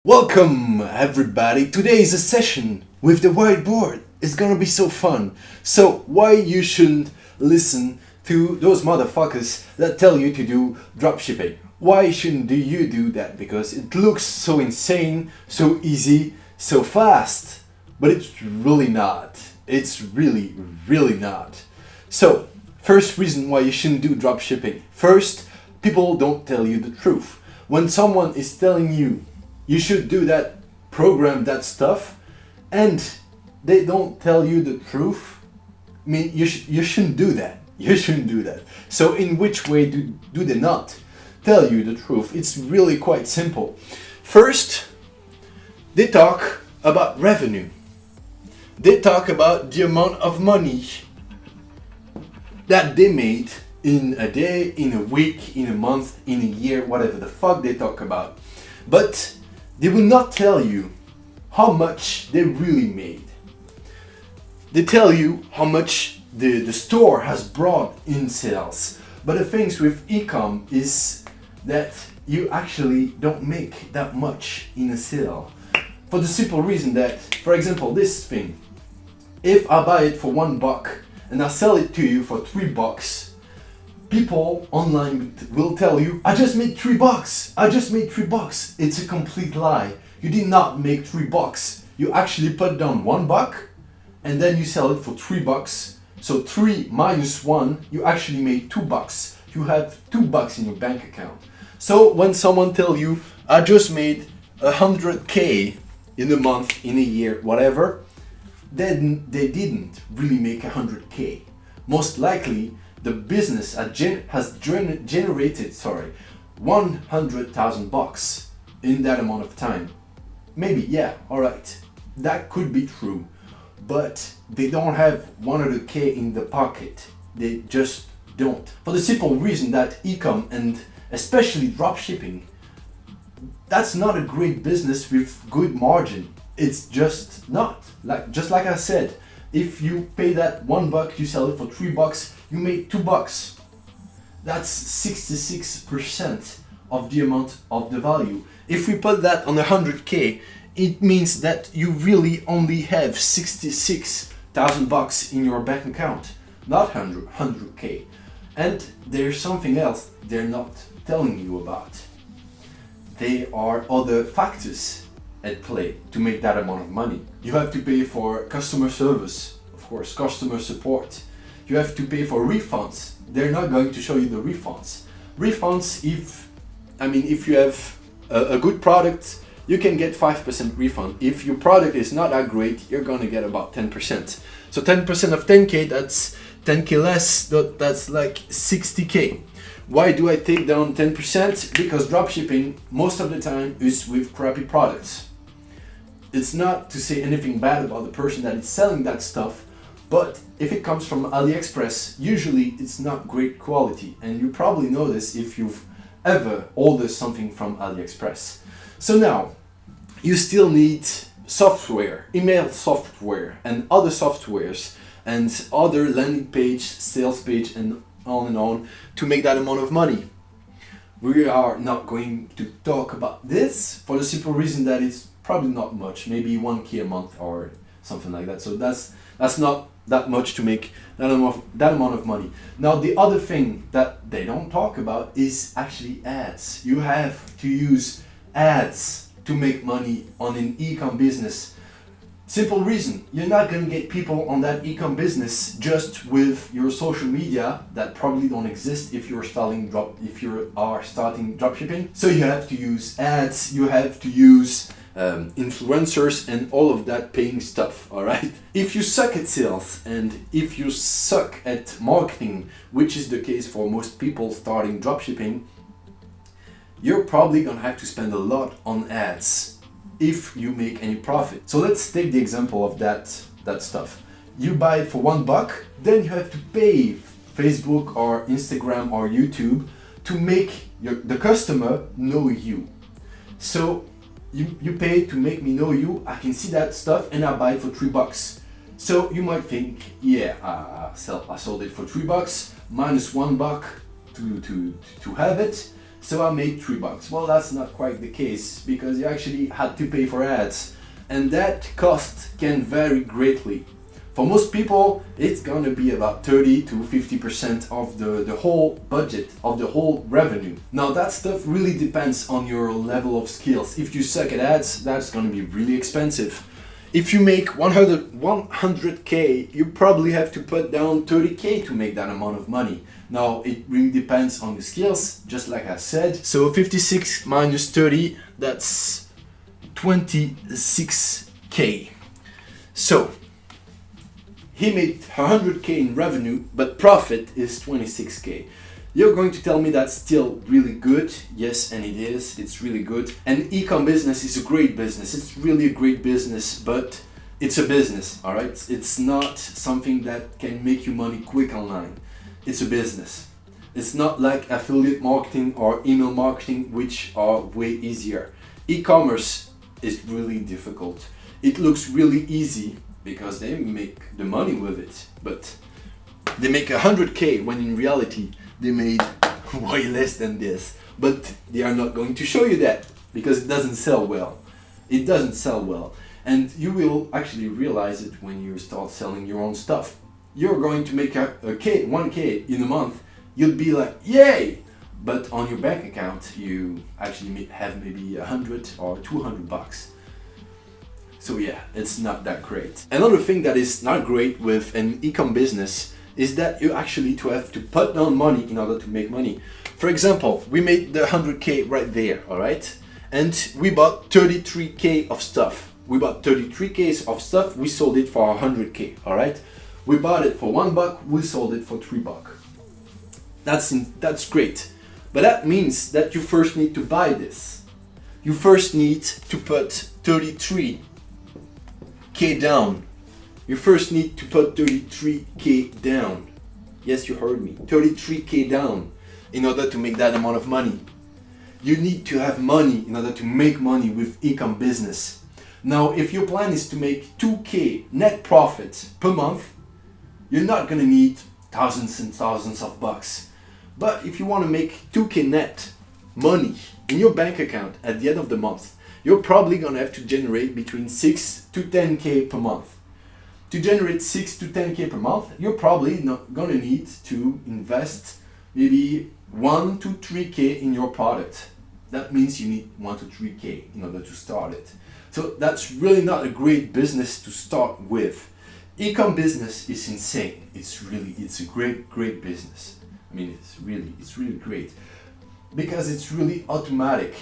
Welcome everybody. Today is a session with the whiteboard. It's gonna be so fun. So why you shouldn't listen to those motherfuckers that tell you to do dropshipping? Why shouldn't you do that? Because it looks so insane, so easy, so fast, but it's really not. It's really not. So first reason why you shouldn't do dropshipping. First, people don't tell you the truth. When someone is telling you you should do that, program that stuff, and they don't tell you the truth, I mean, you shouldn't do that. You shouldn't do that. So in which way do they not tell you the truth? It's really quite simple. First, they talk about revenue. They talk about the amount of money that they made in a day, in a week, in a month, in a year, whatever the fuck they talk about. But they will not tell you how much they really made. They tell you how much the store has brought in sales. But the things with e-com is that you actually don't make that much in a sale. For the simple reason that, for example, this thing, if I buy it for $1 and I sell it to you for $3, people online will tell you, I just made $3. I just made $3. It's a complete lie. You did not make $3. You actually put down $1 and then you sell it for $3. So 3 minus 1, you actually made $2. You have $2 in your bank account. So when someone tells you, I just made 100K in a month, in a year, whatever, then they didn't really make 100K. Most likely, the business has generated $100,000 in that amount of time. Maybe, yeah, alright, that could be true, but they don't have 100K in the pocket. They just don't. For the simple reason that e-com and especially dropshipping, that's not a great business with good margin. It's just not. Just like I said, if you pay that $1, you sell it for $3, you made $2. That's 66% of the amount of the value. If we put that on 100K, it means that you really only have $66,000 in your bank account, not 100K. And there's something else they're not telling you about. There are other factors at play to make that amount of money. You have to pay for customer service, of course, customer support. You have to pay for refunds. They're not going to show you the refunds. Refunds, if you have a good product, you can get 5% refund. If your product is not that great, you're gonna get about 10%. So 10% of 10K, that's 10K less, that's like 60K. Why do I take down 10%? Because dropshipping most of the time is with crappy products. It's not to say anything bad about the person that is selling that stuff, but if it comes from AliExpress, usually it's not great quality, and you probably know this if you've ever ordered something from AliExpress. So now, you still need software, email software, and other softwares, and other landing page, sales page, and on to make that amount of money. We are not going to talk about this for the simple reason that it's probably not much, maybe 1K a month or something like that. So that's not that much to make that amount of money. Now the other thing that they don't talk about is actually ads. You have to use ads to make money on an e-com business. Simple reason, you're not going to get people on that e-com business just with your social media that probably don't exist if you are starting dropshipping. So you have to use ads, you have to use influencers and all of that paying stuff, alright? If you suck at sales and if you suck at marketing, which is the case for most people starting dropshipping, you're probably gonna have to spend a lot on ads if you make any profit. So let's take the example of that stuff. You buy it for $1, then you have to pay Facebook or Instagram or YouTube to make the customer know you. So you pay to make me know you, I can see that stuff and I buy it for $3. So you might think, yeah, I sold it for $3 minus $1 to have it. so I made $3. Well, that's not quite the case, because you actually had to pay for ads, and that cost can vary greatly. For most people, it's gonna be about 30 to 50% of the whole budget, of the whole revenue. Now that stuff really depends on your level of skills. If you suck at ads, that's gonna be really expensive. If you make 100K, you probably have to put down 30K to make that amount of money. Now it really depends on the skills, just like I said. So 56 minus 30, that's 26K. So he made 100K in revenue, but profit is 26K. You're going to tell me that's still really good. Yes, and it is. It's really good. And e-com business is a great business. It's really a great business, but it's a business, all right? It's not something that can make you money quick online. It's a business. It's not like affiliate marketing or email marketing, which are way easier. E-commerce is really difficult. It looks really easy because they make the money with it, but they make 100K when in reality they made way less than this. But they are not going to show you that because it doesn't sell well. It doesn't sell well, and you will actually realize it when you start selling your own stuff. You're going to make a 1K in a month. You'll be like, yay! But on your bank account, you actually have maybe 100 or 200 bucks. So yeah, it's not that great. Another thing that is not great with an e-com business is that you actually have to put down money in order to make money. For example, we made the 100K right there, all right? And we bought 33K of stuff. We bought 33K of stuff, we sold it for 100K, all right? We bought it for $1, we sold it for $3. That's great. But that means that you first need to buy this. You first need to put 33K down. You first need to put 33K down. Yes, you heard me. 33K down in order to make that amount of money. You need to have money in order to make money with e-com business. Now, if your plan is to make 2K net profit per month, you're not gonna need thousands and thousands of bucks. But if you want to make 2K net money in your bank account at the end of the month, you're probably gonna have to generate between 6 to 10K per month. To generate 6 to 10K per month, you're probably not gonna need to invest maybe 1 to 3K in your product. That means you need 1 to 3K in order to start it. So that's really not a great business to start with. E-com business is insane. It's a great business. I mean, it's really great because it's really automatic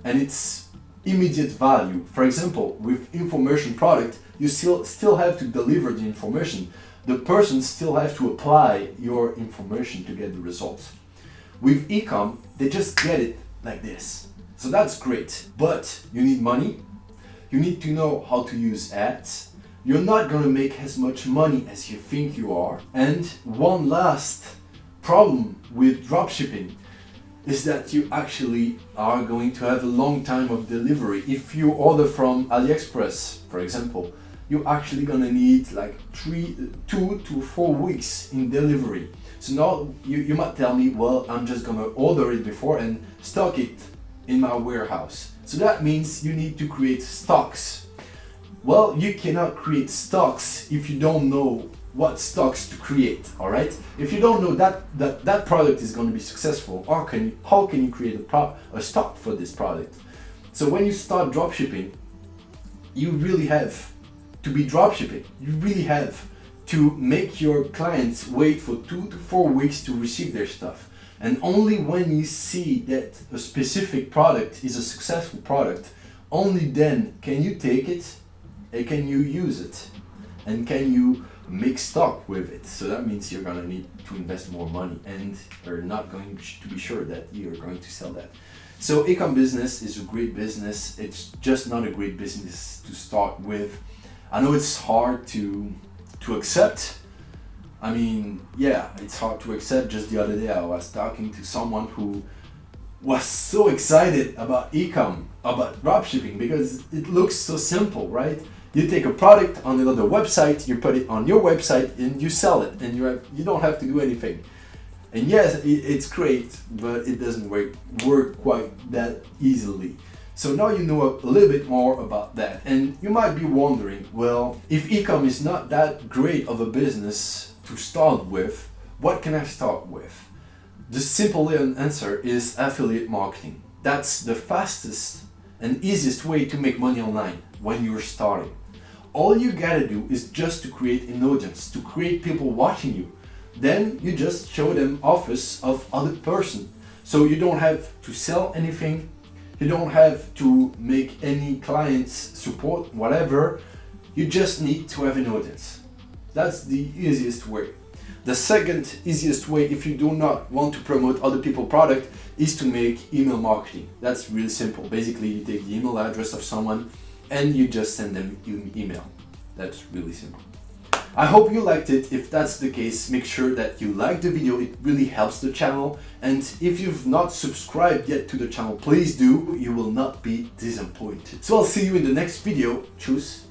and it's immediate value. For example, with infomercial product, you still have to deliver the information. The person still have to apply your information to get the results. With e-com, they just get it like this. So that's great, but you need money. You need to know how to use ads. You're not gonna make as much money as you think you are. And one last problem with dropshipping is that you actually are going to have a long time of delivery. If you order from AliExpress, for example, you're actually gonna need like 2 to 4 weeks in delivery. So now you might tell me, well, I'm just gonna order it before and stock it in my warehouse. So that means you need to create stocks. Well, you cannot create stocks if you don't know what stocks to create, all right? If you don't know that product is going to be successful, how can you create a stock for this product? So when you start dropshipping, you really have to be dropshipping. You really have to make your clients wait for 2 to 4 weeks to receive their stuff. And only when you see that a specific product is a successful product, only then can you take it and can you use it and can you make stock with it. So that means you're gonna need to invest more money and you're not going to be sure that you're going to sell that. So e-com business is a great business. It's just not a great business to start with. I know it's hard to accept. I mean, yeah, it's hard to accept. Just the other day I was talking to someone who was so excited about e-com, about dropshipping, because it looks so simple, right? You take a product on another website, you put it on your website and you sell it, and you don't have to do anything. And yes, it's great, but it doesn't work quite that easily. So now you know a little bit more about that. And you might be wondering, well, if e-com is not that great of a business to start with, what can I start with? The simple answer is affiliate marketing. That's the fastest and easiest way to make money online when you're starting. All you gotta do is just to create an audience, to create people watching you. Then you just show them offers of other person. So you don't have to sell anything, you don't have to make any clients support, whatever. You just need to have an audience. That's the easiest way. The second easiest way, if you do not want to promote other people's product, is to make email marketing. That's really simple. Basically, you take the email address of someone and you just send them an email. That's really simple. I hope you liked it. If that's the case, make sure that you like the video. It really helps the channel. And if you've not subscribed yet to the channel, please do. You will not be disappointed. So I'll see you in the next video. Tschüss.